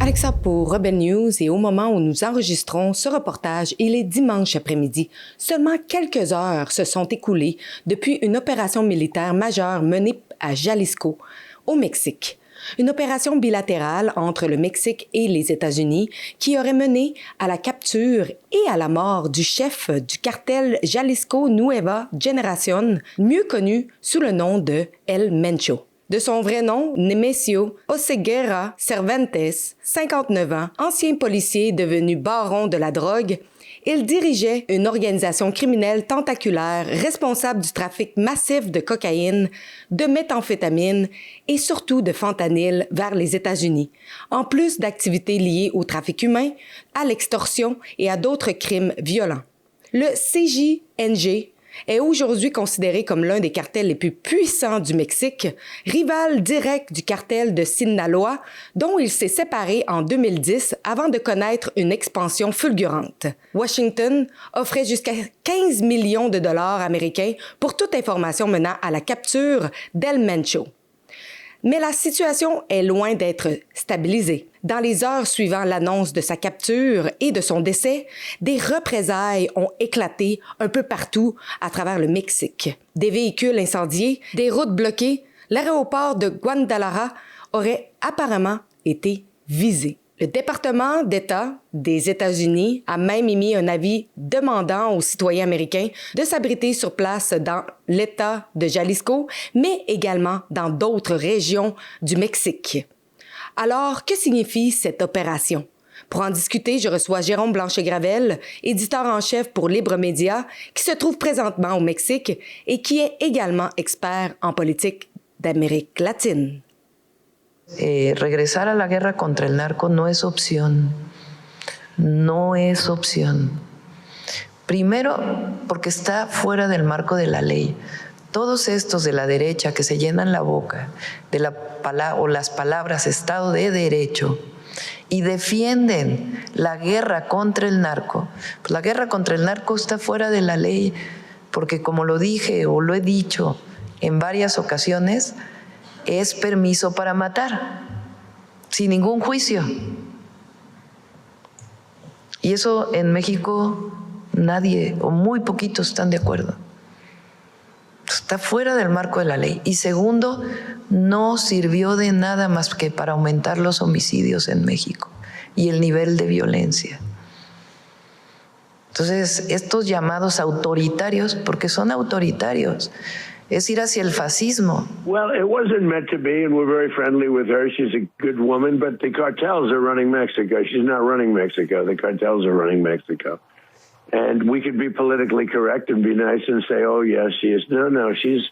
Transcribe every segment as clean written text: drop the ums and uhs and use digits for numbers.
Alexa pour Rebel News et au moment où nous enregistrons ce reportage, il est dimanche après-midi. Seulement quelques heures se sont écoulées depuis une opération militaire majeure menée à Jalisco, au Mexique. Une opération bilatérale entre le Mexique et les États-Unis qui aurait mené à la capture et à la mort du chef du cartel Jalisco Nueva Generación, mieux connu sous le nom de El Mencho. De son vrai nom, Nemesio Oseguera Cervantes, 59 ans, ancien policier devenu baron de la drogue, il dirigeait une organisation criminelle tentaculaire responsable du trafic massif de cocaïne, de méthamphétamine et surtout de fentanyl vers les États-Unis, en plus d'activités liées au trafic humain, à l'extorsion et à d'autres crimes violents. Le CJNG est aujourd'hui considéré comme l'un des cartels les plus puissants du Mexique, rival direct du cartel de Sinaloa, dont il s'est séparé en 2010 avant de connaître une expansion fulgurante. Washington offrait jusqu'à 15 millions de dollars américains pour toute information menant à la capture d'El Mencho. Mais la situation est loin d'être stabilisée. Dans les heures suivant l'annonce de sa capture et de son décès, des représailles ont éclaté un peu partout à travers le Mexique. Des véhicules incendiés, des routes bloquées, l'aéroport de Guadalajara aurait apparemment été visé. Le département d'État des États-Unis a même émis un avis demandant aux citoyens américains de s'abriter sur place dans l'État de Jalisco, mais également dans d'autres régions du Mexique. Alors, que signifie cette opération? Pour en discuter, je reçois Jérôme Blanchet-Gravel, éditeur en chef pour Libre Média, qui se trouve présentement au Mexique et qui est également expert en politique d'Amérique latine. Regresar a la guerra contra el narco no es opción. No es opción. Primero, porque está fuera del marco de la ley. Todos estos de la derecha que se llenan la boca de las palabras Estado de Derecho y defienden la guerra contra el narco, pues la guerra contra el narco está fuera de la ley, porque como lo dije o lo he dicho en varias ocasiones, es permiso para matar, sin ningún juicio. Y eso en México nadie o muy poquitos están de acuerdo. Está fuera del marco de la ley. Y segundo, no sirvió de nada más que para aumentar los homicidios en México y el nivel de violencia. Entonces, estos llamados autoritarios, porque son autoritarios, es ir hacia el fascismo. Well, it wasn't meant to be, and we're very friendly with her. She's a good woman, but the cartels are running Mexico. She's not running Mexico. The cartels are running Mexico. And we could be politically correct and be nice and say, oh, yes, she is. No, she's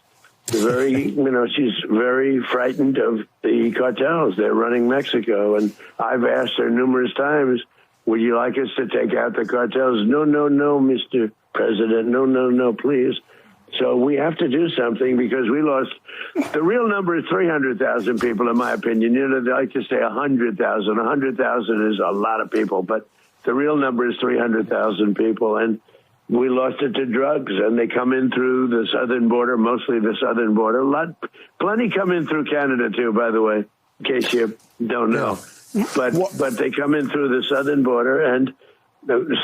very, she's very frightened of the cartels. They're running Mexico. And I've asked her numerous times, would you like us to take out the cartels? No, Mr. President. No, please. So we have to do something because we lost. The real number is 300,000 people, in my opinion. They like to say 100,000. 100,000 is a lot of people, but the real number is 300,000 people. And we lost it to drugs, and they come in through the southern border, mostly the southern border. Plenty come in through Canada, too, by the way, in case you don't know. But they come in through the southern border, and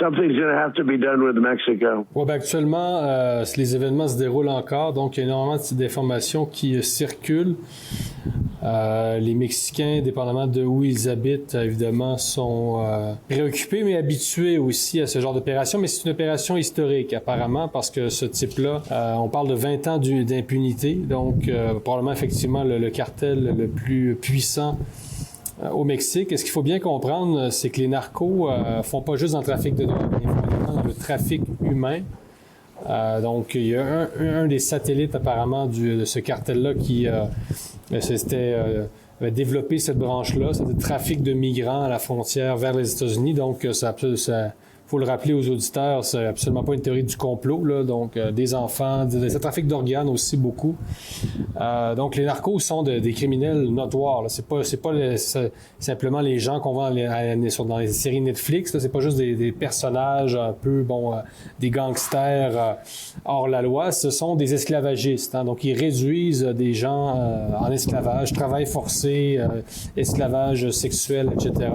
something's going to have to be done with Mexico. Ouais, ben actuellement, les événements se déroulent encore, donc il y a énormément d'informations qui circulent. Les Mexicains, dépendamment de où ils habitent, évidemment, sont préoccupés, mais habitués aussi à ce genre d'opération. Mais c'est une opération historique, apparemment, parce que ce type-là, on parle de 20 ans d'impunité, donc probablement, effectivement, le cartel le plus puissant au Mexique. Et ce qu'il faut bien comprendre, c'est que les narcos font pas juste dans le trafic de drogue, ils font également dans le trafic humain. Donc, il y a un des satellites, apparemment, de ce cartel-là qui avait développé cette branche-là, c'est le trafic de migrants à la frontière vers les États-Unis. Donc, ça faut le rappeler aux auditeurs, c'est absolument pas une théorie du complot, là, donc des enfants, des trafics d'organes aussi beaucoup. Donc les narcos sont des criminels notoires. Là. C'est pas simplement les gens qu'on voit dans les séries Netflix. Là. C'est pas juste des personnages un peu des gangsters hors la loi. Ce sont des esclavagistes. Hein. Donc ils réduisent des gens en esclavage, travail forcé, esclavage sexuel, etc.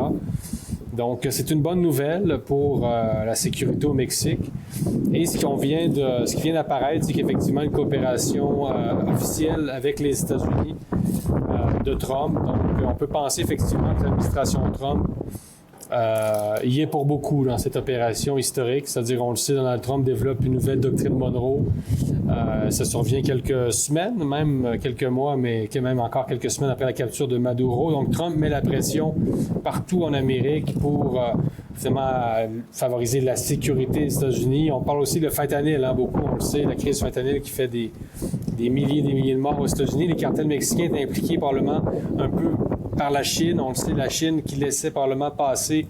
Donc, c'est une bonne nouvelle pour la sécurité au Mexique. Et ce qui vient d'apparaître, c'est qu'effectivement, une coopération officielle avec les États-Unis de Trump. Donc, on peut penser effectivement que l'administration Trump y est pour beaucoup dans cette opération historique. C'est-à-dire, on le sait, Donald Trump développe une nouvelle doctrine Monroe. Ça survient quelques semaines, même quelques mois, mais même encore quelques semaines après la capture de Maduro. Donc, Trump met la pression partout en Amérique pour finalement favoriser la sécurité des États-Unis. On parle aussi de fentanyl, hein, beaucoup, on le sait, la crise fentanyl qui fait des milliers et des milliers de morts aux États-Unis. Les cartels mexicains étaient impliqués probablement un peu par la Chine. On le sait, la Chine qui laissait probablement passer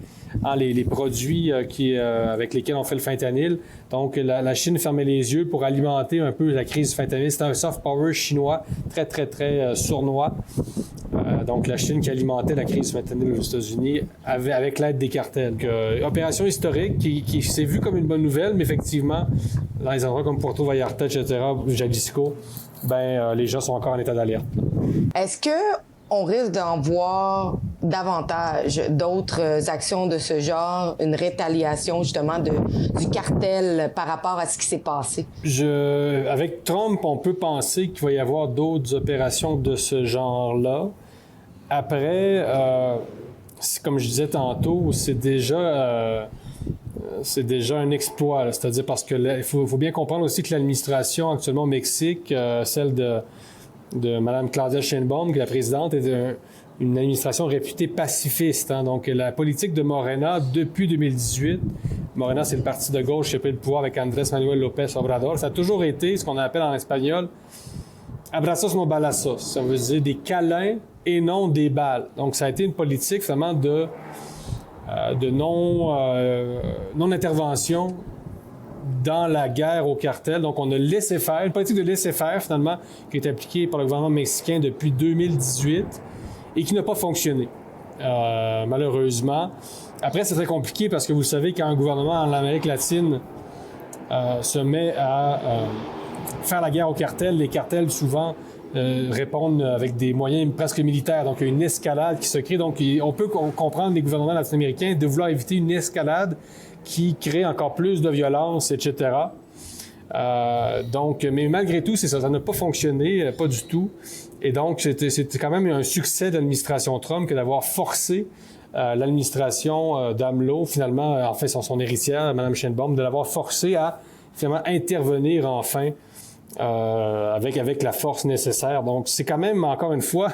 les produits avec lesquels on fait le fentanyl. Donc, la Chine fermait les yeux pour alimenter un peu la crise du fentanyl. C'est un soft power chinois très, très, très sournois. Donc, la Chine qui alimentait la crise du fentanyl aux États-Unis avec l'aide des cartels. Donc, opération historique qui s'est vue comme une bonne nouvelle, mais effectivement, dans les endroits comme Puerto Vallarta, etc., Jalisco, les gens sont encore en état d'alerte. Est-ce qu'on risque d'en voir davantage d'autres actions de ce genre, une rétaliation justement du cartel par rapport à ce qui s'est passé? Avec Trump, on peut penser qu'il va y avoir d'autres opérations de ce genre-là. Après, comme je disais tantôt, c'est déjà un exploit. Là. C'est-à-dire parce que il faut bien comprendre aussi que l'administration actuellement au Mexique, celle de Mme Claudia Sheinbaum, qui est la présidente, est une administration réputée pacifiste. Hein. Donc, la politique de Morena, depuis 2018, Morena, c'est le parti de gauche qui a pris le pouvoir avec Andrés Manuel López Obrador, ça a toujours été ce qu'on appelle en espagnol abrazos no balazos. Ça veut dire des câlins et non des balles. Donc, ça a été une politique finalement de non-intervention dans la guerre au cartel. Donc, on a laissé faire, une politique de laisser-faire, finalement, qui est appliquée par le gouvernement mexicain depuis 2018 et qui n'a pas fonctionné, malheureusement. Après, c'est très compliqué parce que vous savez, quand un gouvernement en Amérique latine se met à faire la guerre au cartel, les cartels, souvent, répondent avec des moyens presque militaires. Donc, il y a une escalade qui se crée. Donc, on peut comprendre les gouvernements latino-américains de vouloir éviter une escalade qui crée encore plus de violence, etc. Mais malgré tout, c'est ça n'a pas fonctionné, pas du tout. Et donc, c'était quand même un succès de l'administration Trump que d'avoir forcé l'administration d'AMLO, finalement, en fait, son héritière, Mme Sheinbaum, de l'avoir forcé à finalement intervenir enfin avec la force nécessaire. Donc, c'est quand même, encore une fois,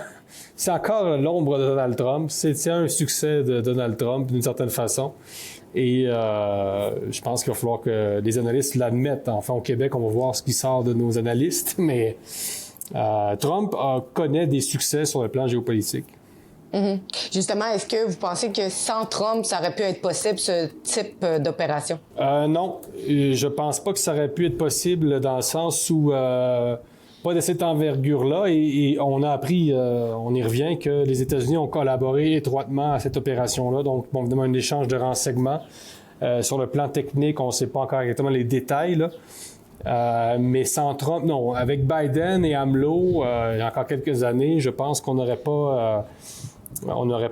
c'est encore l'ombre de Donald Trump. C'est un succès de Donald Trump, d'une certaine façon. Et je pense qu'il va falloir que les analystes l'admettent. Enfin, au Québec, on va voir ce qui sort de nos analystes, mais Trump connaît des succès sur le plan géopolitique. Mm-hmm. Justement, est-ce que vous pensez que sans Trump, ça aurait pu être possible, ce type d'opération? Non, je pense pas que ça aurait pu être possible dans le sens où pas de cette envergure-là. Et on a appris, on y revient, que les États-Unis ont collaboré étroitement à cette opération-là. Donc, bon, évidemment, un échange de renseignements. Sur le plan technique, on ne sait pas encore exactement les détails, là. Mais sans Trump, non. Avec Biden et AMLO, il y a encore quelques années, je pense qu'on n'aurait pas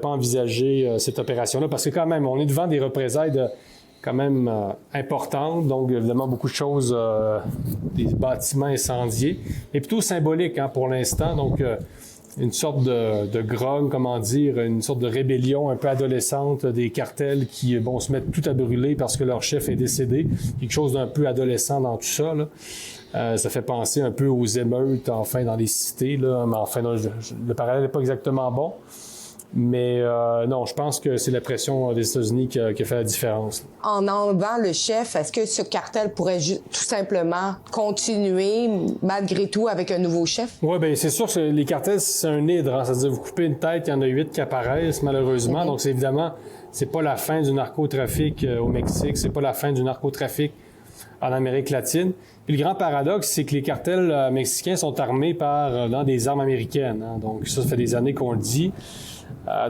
envisagé cette opération-là, parce que quand même, on est devant des représailles quand même importantes, donc évidemment beaucoup de choses, des bâtiments incendiés, mais plutôt symbolique pour l'instant, donc une sorte de grogne, comment dire, une sorte de rébellion un peu adolescente des cartels qui se mettent tout à brûler parce que leur chef est décédé, quelque chose d'un peu adolescent dans tout ça, là. Ça fait penser un peu aux émeutes, enfin, dans les cités, là, mais enfin, le parallèle n'est pas exactement bon. Mais non, je pense que c'est la pression des États-Unis qui a fait la différence. En enlevant le chef, est-ce que ce cartel pourrait tout simplement continuer malgré tout avec un nouveau chef? Oui, bien c'est sûr que les cartels, c'est un hydre. Hein? C'est-à-dire, vous coupez une tête, il y en a 8 qui apparaissent, malheureusement. Donc, c'est évidemment, c'est pas la fin du narcotrafic au Mexique, c'est pas la fin du narcotrafic en Amérique latine. Puis le grand paradoxe, c'est que les cartels mexicains sont armés par des armes américaines. Hein? Donc, ça fait des années qu'on le dit.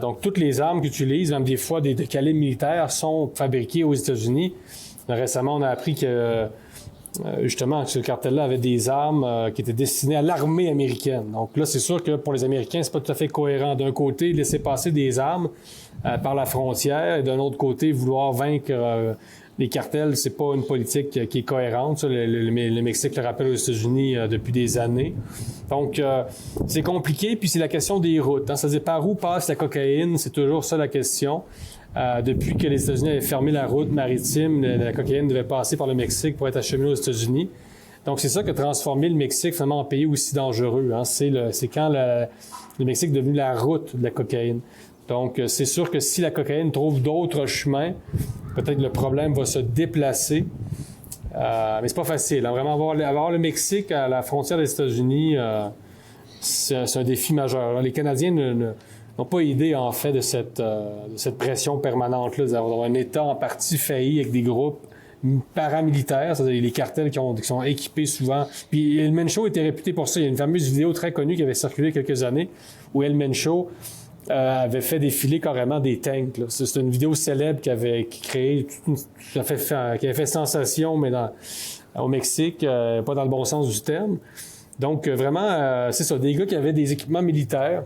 Donc, toutes les armes qu'ils utilisent, même des fois de calibre militaire, sont fabriquées aux États-Unis. Récemment, on a appris que, justement, ce cartel-là avait des armes qui étaient destinées à l'armée américaine. Donc là, c'est sûr que pour les Américains, c'est pas tout à fait cohérent. D'un côté, laisser passer des armes par la frontière, et d'un autre côté, vouloir vaincre les cartels, c'est pas une politique qui est cohérente. Ça, le Mexique le rappelle aux États-Unis depuis des années. Donc, c'est compliqué, puis c'est la question des routes. Hein. C'est-à-dire, par où passe la cocaïne? C'est toujours ça la question. Depuis que les États-Unis avaient fermé la route maritime, la cocaïne devait passer par le Mexique pour être acheminée aux États-Unis. Donc, c'est ça qui a transformé le Mexique finalement en pays aussi dangereux. Hein. C'est quand le Mexique est devenu la route de la cocaïne. Donc, c'est sûr que si la cocaïne trouve d'autres chemins, peut-être que le problème va se déplacer. Mais c'est pas facile. Hein. Vraiment, avoir le Mexique à la frontière des États-Unis, c'est un défi majeur. Les Canadiens n'ont pas idée, en fait, de cette pression permanente-là, d'avoir un État en partie failli avec des groupes paramilitaires, c'est-à-dire les cartels qui sont équipés souvent. Puis El Mencho était réputé pour ça. Il y a une fameuse vidéo très connue qui avait circulé il y a quelques années où El Mencho avait fait défiler carrément des tanks. Là. C'est une vidéo célèbre qui avait fait sensation, mais au Mexique, pas dans le bon sens du terme. Donc, vraiment, c'est ça, des gars qui avaient des équipements militaires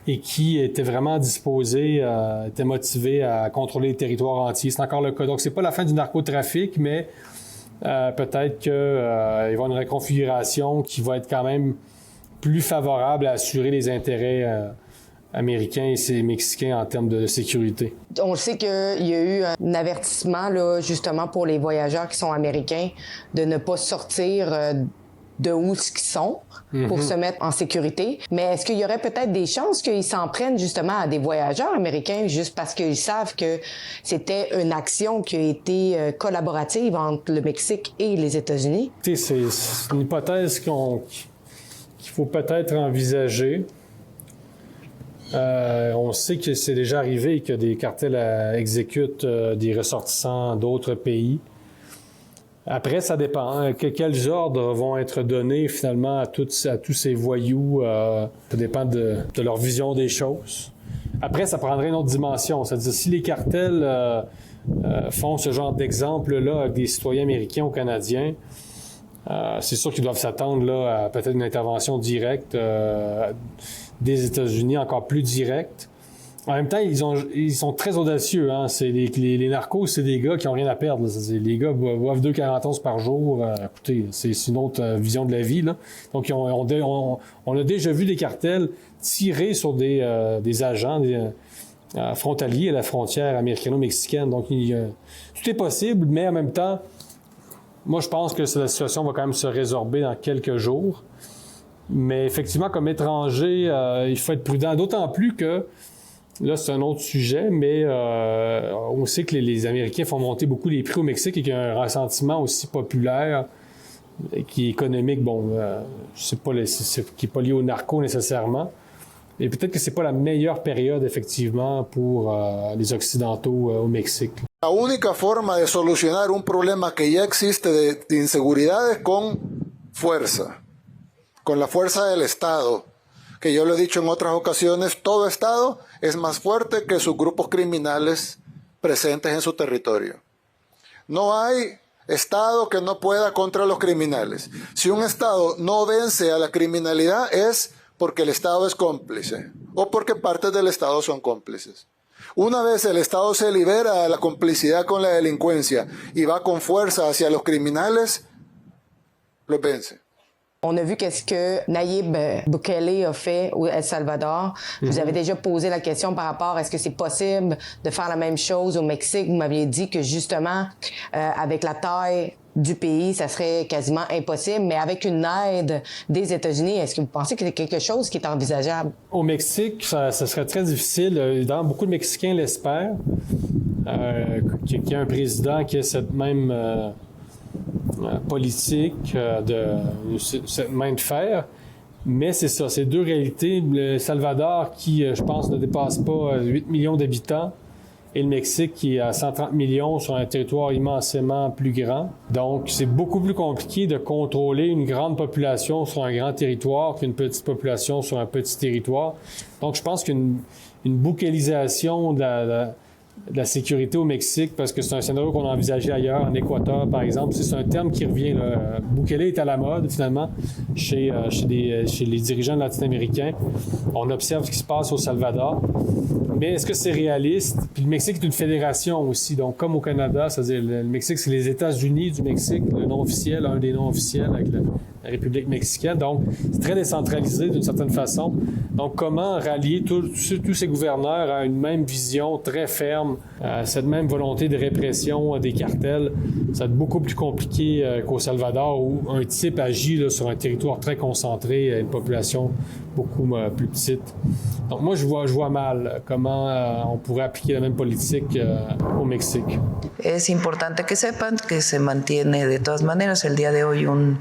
et qui étaient vraiment disposés, étaient motivés à contrôler le territoire entier. C'est encore le cas. Donc, c'est pas la fin du narcotrafic, mais peut-être qu'il va y avoir une reconfiguration qui va être quand même plus favorable à assurer les intérêts américains et mexicains en termes de sécurité. On sait qu'il y a eu un avertissement, là, justement, pour les voyageurs qui sont américains de ne pas sortir de où ils sont pour se mettre en sécurité. Mais est-ce qu'il y aurait peut-être des chances qu'ils s'en prennent justement à des voyageurs américains juste parce qu'ils savent que c'était une action qui a été collaborative entre le Mexique et les États-Unis? C'est une hypothèse qu'il faut peut-être envisager. On sait que c'est déjà arrivé que des cartels exécutent des ressortissants d'autres pays. Après, ça dépend. Hein, quels ordres vont être donnés finalement à tous ces voyous? Ça dépend de leur vision des choses. Après, ça prendrait une autre dimension. C'est-à-dire, si les cartels font ce genre d'exemple-là avec des citoyens américains ou canadiens, c'est sûr qu'ils doivent s'attendre là, à peut-être une intervention directe des États-Unis, encore plus directe. En même temps, ils sont très audacieux. Hein? Les narcos, c'est des gars qui n'ont rien à perdre. Les gars boivent 2,40 par jour. Écoutez, c'est une autre vision de la vie. Là. Donc, on a déjà vu des cartels tirer sur des agents frontaliers à la frontière américano-mexicaine. Donc, tout est possible, mais en même temps, moi, je pense que la situation va quand même se résorber dans quelques jours. Mais effectivement, comme étranger, il faut être prudent. D'autant plus que, là, c'est un autre sujet, mais on sait que les Américains font monter beaucoup les prix au Mexique et qu'il y a un ressentiment aussi populaire qui est économique, je sais pas, qui n'est pas lié au narco nécessairement. Et peut-être que c'est pas la meilleure période, effectivement, pour les Occidentaux au Mexique. La única forma de solucionar un problema que ya existe de inseguridad es con fuerza, con la fuerza del Estado. Que yo lo he dicho en otras ocasiones, todo Estado es más fuerte que sus grupos criminales presentes en su territorio. No hay Estado que no pueda contra los criminales. Si un Estado no vence a la criminalidad es porque el Estado es cómplice o porque partes del Estado son cómplices. Una vez el Estado se libera de la complicidad con la delincuencia y va con fuerza hacia los criminales, los vence. On a vu qu'est-ce que Nayib Bukele a fait au El Salvador. Je vous avais déjà posé la question par rapport à est-ce que c'est possible de faire la même chose au Mexique. Vous m'aviez dit que justement, avec la taille du pays, ça serait quasiment impossible, mais avec une aide des États-Unis, est-ce que vous pensez que c'est quelque chose qui est envisageable? Au Mexique, ça serait très difficile. Évidemment, beaucoup de Mexicains l'espèrent. Qu'il y ait un président qui ait cette même politique cette main de fer. Mais c'est ça, c'est deux réalités. Le Salvador, qui, je pense, ne dépasse pas 8 millions d'habitants, et le Mexique, qui est à 130 millions sur un territoire immensément plus grand. Donc, c'est beaucoup plus compliqué de contrôler une grande population sur un grand territoire qu'une petite population sur un petit territoire. Donc, je pense qu'une bouquelisation de la sécurité au Mexique, parce que c'est un scénario qu'on a envisagé ailleurs, en Équateur, par exemple. C'est un terme qui revient. Là. Bukele est à la mode, finalement, chez les dirigeants latino-américains. On observe ce qui se passe au Salvador. Mais est-ce que c'est réaliste? Puis le Mexique est une fédération aussi, donc comme au Canada, c'est-à-dire le Mexique, c'est les États-Unis du Mexique, le nom officiel, un des noms officiels avec la République mexicaine. Donc, c'est très décentralisé d'une certaine façon. Donc, comment rallier tous ces gouverneurs à une même vision très ferme, à cette même volonté de répression des cartels? Ça va être beaucoup plus compliqué qu'au Salvador, où un type agit là, sur un territoire très concentré, une population beaucoup plus petite. Donc, moi, je vois mal comment on pourrait appliquer la même politique au Mexique. Es importante que sepan que se mantiene de todas maneras el día de hoy un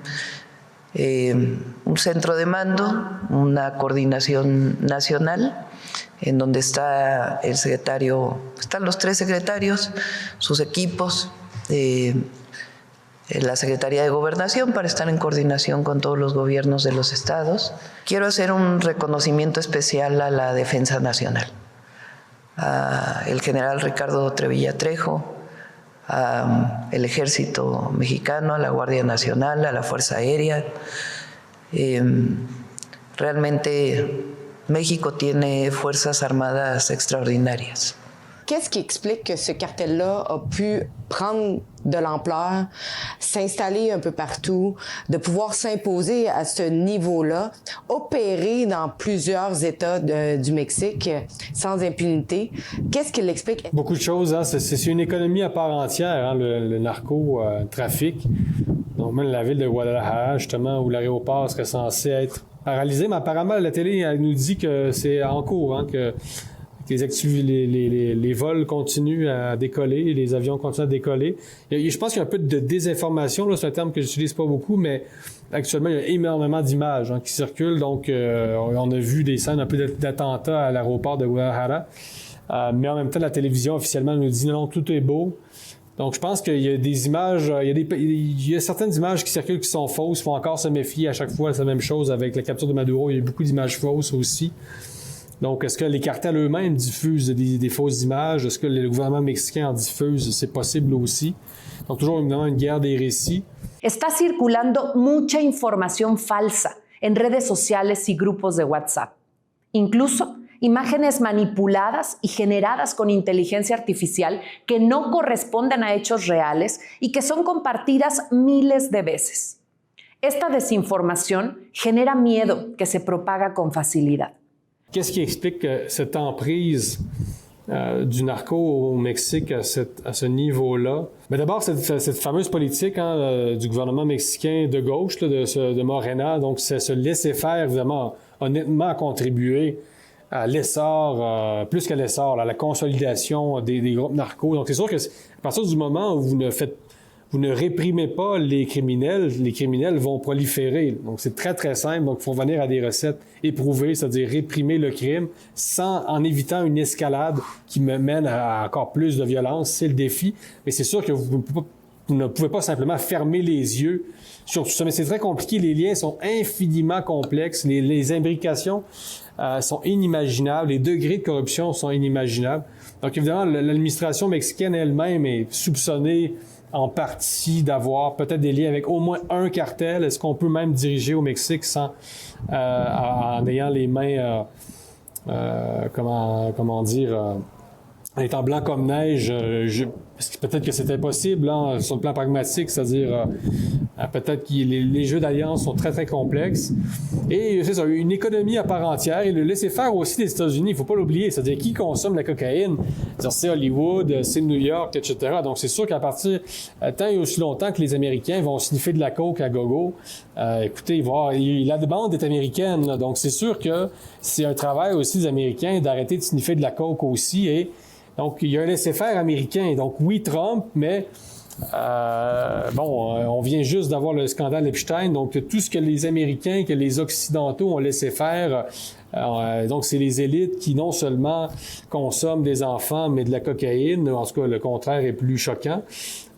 centro de mando, una coordinación nacional, en donde está el secretario, están los 3 secretarios, sus equipos, la Secretaría de Gobernación para estar en coordinación con todos los gobiernos de los estados. Quiero hacer un reconocimiento especial a la Defensa Nacional, al general Ricardo Trevilla Trejo, al Ejército Mexicano, a la Guardia Nacional, a la Fuerza Aérea. Realmente México tiene fuerzas armadas extraordinarias. Qu'est-ce qui explique que ce cartel-là a pu prendre de l'ampleur, s'installer un peu partout, de pouvoir s'imposer à ce niveau-là, opérer dans plusieurs États du Mexique sans impunité? Qu'est-ce qui l'explique? Beaucoup de choses. Hein? C'est une économie à part entière, hein, le narco-trafic. Donc, même la ville de Guadalajara, justement, où l'aéroport serait censé être paralysé. Mais apparemment, la télé elle nous dit que c'est en cours, hein, que les vols continuent à décoller, les avions continuent à décoller. Je pense qu'il y a un peu de désinformation, là, c'est un terme que j'utilise pas beaucoup, mais actuellement, il y a énormément d'images qui circulent. Donc, on a vu des scènes un peu d'attentats à l'aéroport de Guadalajara. Mais en même temps, la télévision officiellement nous dit non, tout est beau. Donc, je pense qu'il y a des images, il y a certaines images qui circulent qui sont fausses. Il faut encore se méfier à chaque fois. C'est la même chose avec la capture de Maduro. Il y a beaucoup d'images fausses aussi. Donc, est-ce que les cartels eux-mêmes diffusent des fausses images? Est-ce que le gouvernement mexicain en diffuse? C'est possible aussi. Donc, toujours évidemment une guerre des récits. Está circulando mucha información falsa en redes sociales y grupos de WhatsApp. Incluso imágenes manipuladas y generadas con inteligencia artificial que no corresponden a hechos reales y que son compartidas miles de veces. Esta desinformación genera miedo que se propaga con facilidad. Qu'est-ce qui explique cette emprise du narco au Mexique à ce niveau-là? Mais d'abord, cette fameuse politique du gouvernement mexicain de gauche, là, de Morena, donc c'est se laisser faire, évidemment, a nettement contribué à l'essor, plus qu'à l'essor, à la consolidation des groupes narcos. Donc c'est sûr que à partir du moment où vous ne réprimez pas les criminels vont proliférer. Donc, c'est très, très simple. Donc, il faut venir à des recettes éprouvées, c'est-à-dire réprimer le crime en évitant une escalade qui me mène à encore plus de violence. C'est le défi. Mais c'est sûr que vous ne pouvez pas simplement fermer les yeux sur tout ça. Mais c'est très compliqué. Les liens sont infiniment complexes. Les imbrications sont inimaginables. Les degrés de corruption sont inimaginables. Donc, évidemment, l'administration mexicaine elle-même est soupçonnée en partie d'avoir peut-être des liens avec au moins un cartel. Est-ce qu'on peut même diriger au Mexique en ayant les mains, en étant blanc comme neige? parce que peut-être que c'est impossible hein, sur le plan pragmatique, c'est-à-dire peut-être que les jeux d'alliance sont très, très complexes. Et c'est ça, une économie à part entière et le laisser-faire aussi des États-Unis, il ne faut pas l'oublier, c'est-à-dire qui consomme la cocaïne, c'est Hollywood, c'est New York, etc. Donc c'est sûr qu'à partir tant et aussi longtemps que les Américains vont sniffer de la coke à gogo, écoutez, la demande est américaine, là, donc c'est sûr que c'est un travail aussi des Américains d'arrêter de sniffer de la coke aussi et donc, il y a un laisser-faire américain. Donc, oui, Trump, mais on vient juste d'avoir le scandale Epstein. Donc, tout ce que les Américains, que les Occidentaux ont laissé faire, donc c'est les élites qui non seulement consomment des enfants, mais de la cocaïne. En tout cas, le contraire est plus choquant.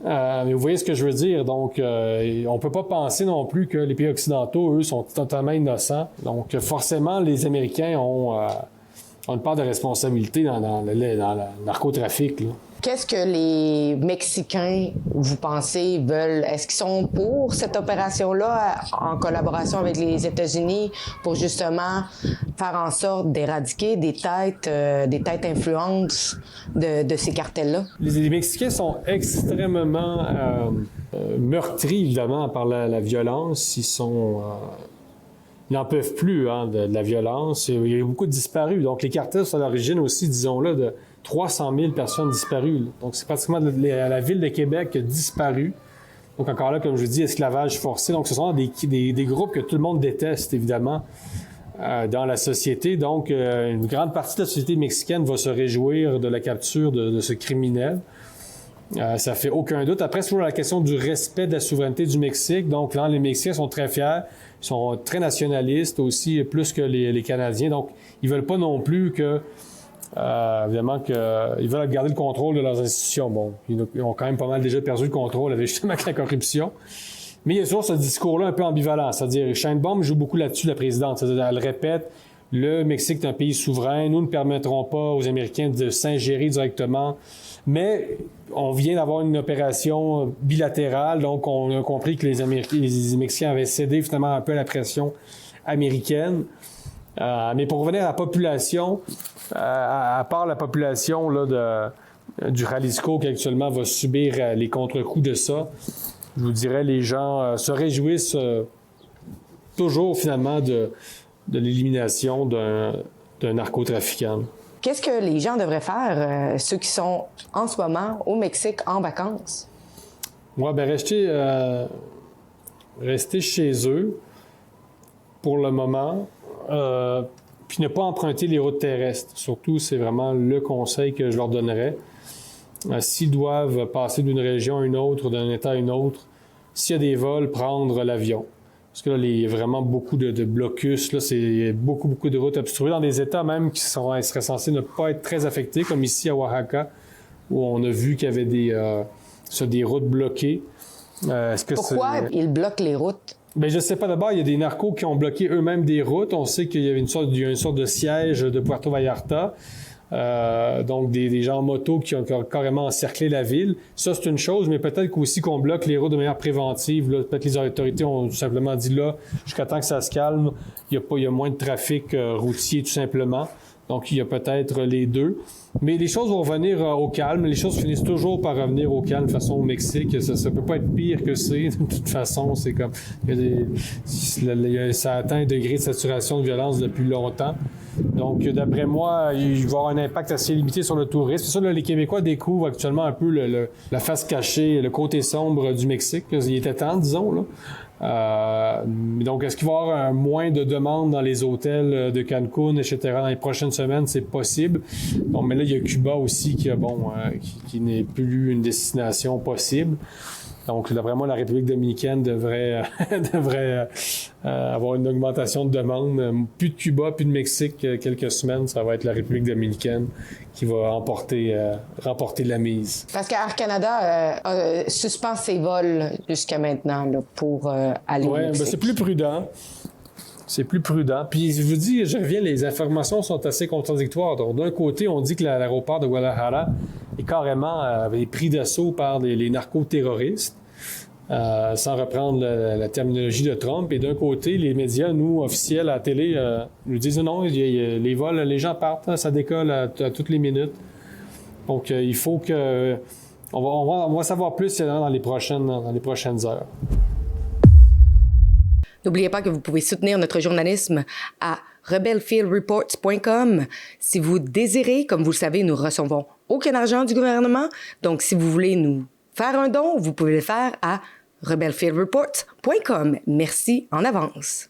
Mais vous voyez ce que je veux dire. Donc, on peut pas penser non plus que les pays occidentaux, eux, sont totalement innocents. Donc, forcément, les Américains ont une part de responsabilité dans le narcotrafic. Là. Qu'est-ce que les Mexicains, vous pensez, veulent? Est-ce qu'ils sont pour cette opération-là en collaboration avec les États-Unis pour justement faire en sorte d'éradiquer des têtes influentes de ces cartels-là? Les Mexicains sont extrêmement meurtris, évidemment, par la violence. Ils n'en peuvent plus de la violence. Il y a eu beaucoup de disparus. Donc, les cartels sont à l'origine aussi, disons-le, de 300 000 personnes disparues. Donc, c'est pratiquement la ville de Québec qui a disparu. Donc, encore là, comme je vous dis, esclavage forcé. Donc, ce sont des groupes que tout le monde déteste, évidemment, dans la société. Donc, une grande partie de la société mexicaine va se réjouir de la capture de ce criminel. Ça fait aucun doute. Après, c'est toujours la question du respect de la souveraineté du Mexique. Donc, là, les Mexicains sont très fiers. Ils sont très nationalistes aussi, plus que les Canadiens. Donc, ils veulent pas non plus que, évidemment, ils veulent garder le contrôle de leurs institutions. Bon, ils ont quand même pas mal déjà perdu le contrôle avec justement la corruption. Mais il y a toujours ce discours-là un peu ambivalent. C'est-à-dire, Sheinbaum joue beaucoup là-dessus, la présidente. C'est-à-dire, elle répète, le Mexique est un pays souverain. Nous ne permettrons pas aux Américains de s'ingérer directement. Mais on vient d'avoir une opération bilatérale, donc on a compris que les Mexicains avaient cédé finalement un peu à la pression américaine. Mais pour revenir à la population, à part la population là, du Jalisco qui actuellement va subir les contre-coups de ça, je vous dirais, les gens se réjouissent toujours finalement de l'élimination d'un narcotrafiquant. Qu'est-ce que les gens devraient faire, ceux qui sont en ce moment au Mexique en vacances? Ouais, rester chez eux pour le moment, puis ne pas emprunter les routes terrestres. Surtout, c'est vraiment le conseil que je leur donnerais. S'ils doivent passer d'une région à une autre, d'un État à une autre, s'il y a des vols, prendre l'avion. Parce que là, il y a vraiment beaucoup de blocus. Là, c'est beaucoup de routes obstruées dans des États même qui seraient censés ne pas être très affectés, comme ici à Oaxaca, où on a vu qu'il y avait des routes bloquées. Pourquoi ils bloquent les routes? Ben, je sais pas. D'abord, il y a des narcos qui ont bloqué eux-mêmes des routes. On sait qu'il y avait une sorte de siège de Puerto Vallarta. Donc des gens en moto qui ont carrément encerclé la ville. Ça, c'est une chose, mais peut-être qu'aussi qu'on bloque les routes de manière préventive. Là, peut-être que les autorités ont tout simplement dit là, jusqu'à temps que ça se calme, il y a moins de trafic routier tout simplement. Donc, il y a peut-être les deux. Mais les choses vont revenir au calme. Les choses finissent toujours par revenir au calme de façon au Mexique. Ça peut pas être pire que c'est. De toute façon, c'est comme... ça atteint un degré de saturation de violence depuis longtemps. Donc, d'après moi, il va y avoir un impact assez limité sur le tourisme. C'est ça, là, les Québécois découvrent actuellement un peu la face cachée, le côté sombre du Mexique. Il était temps, disons, là. Donc, est-ce qu'il va y avoir moins de demandes dans les hôtels de Cancun, etc. dans les prochaines semaines? C'est possible. Donc, mais là, il y a Cuba aussi qui n'est plus une destination possible. Donc, d'après moi, la République dominicaine devrait avoir une augmentation de demande. Plus de Cuba, plus de Mexique, quelques semaines, ça va être la République dominicaine qui va remporter la mise. Parce qu'Air Canada suspend ses vols jusqu'à maintenant là, pour aller au Mexique. C'est plus prudent. C'est plus prudent. Puis, je vous dis, je reviens, les informations sont assez contradictoires. Donc, d'un côté, on dit que l'aéroport de Guadalajara est carrément pris d'assaut par les narcoterroristes, sans reprendre la terminologie de Trump. Et d'un côté, les médias, nous, officiels à la télé, nous disent non, les vols, les gens partent, ça décolle à toutes les minutes. Donc, il faut que On va savoir plus dans les prochaines heures. N'oubliez pas que vous pouvez soutenir notre journalisme à rebelfieldreports.com. Si vous désirez, comme vous le savez, nous recevons aucun argent du gouvernement. Donc, si vous voulez nous faire un don, vous pouvez le faire à rebelfieldreports.com. Merci en avance.